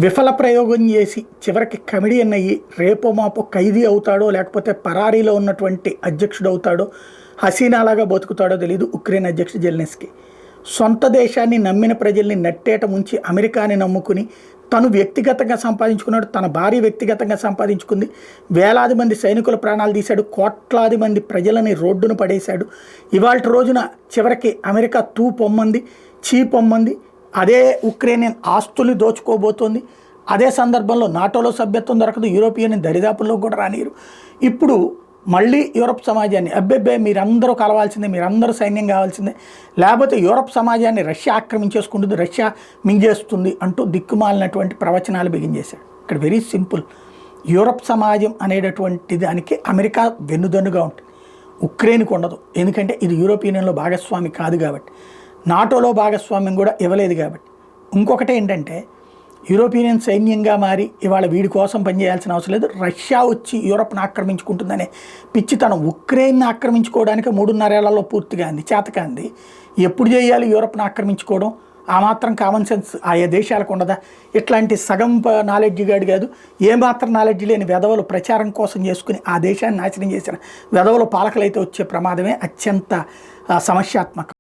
విఫల ప్రయోగం చేసి చివరికి కమెడియన్ అయ్యి రేపో మాపో ఖైదీ అవుతాడో లేకపోతే పరారీలో ఉన్నటువంటి అధ్యక్షుడు అవుతాడో హసీనాలాగా బతుకుతాడో తెలియదు ఉక్రెయిన్ అధ్యక్షుడు జెలెన్స్కీ. సొంత దేశాన్ని నమ్మిన ప్రజల్ని నట్టేట ముంచి అమెరికాని నమ్ముకుని తను వ్యక్తిగతంగా సంపాదించుకున్నాడు, తన భార్య వ్యక్తిగతంగా సంపాదించుకుంది, వేలాది మంది సైనికుల ప్రాణాలు తీశాడు, కోట్లాది మంది ప్రజలని రోడ్డును పడేశాడు. ఇవాళ రోజున చివరికి అమెరికా తూ పొమ్మంది, చీ పొమ్మంది, అదే ఉక్రెయిన్ ఆస్తుల్ని దోచుకోబోతోంది. అదే సందర్భంలో నాటోలో సభ్యత్వం దొరకదు, యూరోపియన్ దరిదాపుల్లో కూడా రానియరు. ఇప్పుడు మళ్ళీ యూరప్ సమాజాన్ని అబ్బెబ్బే మీరందరూ కలవాల్సిందే, మీరందరూ సైన్యం కావాల్సిందే, లేకపోతే యూరప్ సమాజాన్ని రష్యా ఆక్రమించేసుకుంటుంది, రష్యా మింగేస్తుంది అంటూ దిక్కుమాలినటువంటి ప్రవచనాలు బిగించేశాడు. ఇక్కడ వెరీ సింపుల్. యూరప్ సమాజం అనేటటువంటి దానికి అమెరికా వెన్నుదన్నుగా ఉంటుంది, ఉక్రెయిన్కి ఉండదు. ఎందుకంటే ఇది యూరోపియన్లో భాగస్వామి కాదు కాబట్టి, నాటోలో భాగస్వామ్యం కూడా ఇవ్వలేదు కాబట్టి. ఇంకొకటి ఏంటంటే యూరోపియన్ సైన్యంగా మారి ఇవాళ వీడి కోసం పనిచేయాల్సిన అవసరం లేదు, రష్యా వచ్చి యూరప్ను ఆక్రమించుకుంటుందనే పిచ్చితనం ఉక్రెయిన్ను ఆక్రమించుకోవడానికి 3.5 ఏళ్లలో పూర్తిగా అంది, చేతకాంది. ఎప్పుడు చేయాలి యూరప్ను ఆక్రమించుకోవడం? ఆ మాత్రం కామన్ సెన్స్ ఆయా దేశాలకు ఉండదా? ఇట్లాంటి సగం నాలెడ్జ్ గాడు కాదు, ఏమాత్రం నాలెడ్జ్ లేని వెధవలు ప్రచారం కోసం చేసుకుని ఆ దేశాన్ని నాశనం చేసిన వెధవలు పాలకులైతే వచ్చే ప్రమాదమే అత్యంత సమస్యాత్మకం.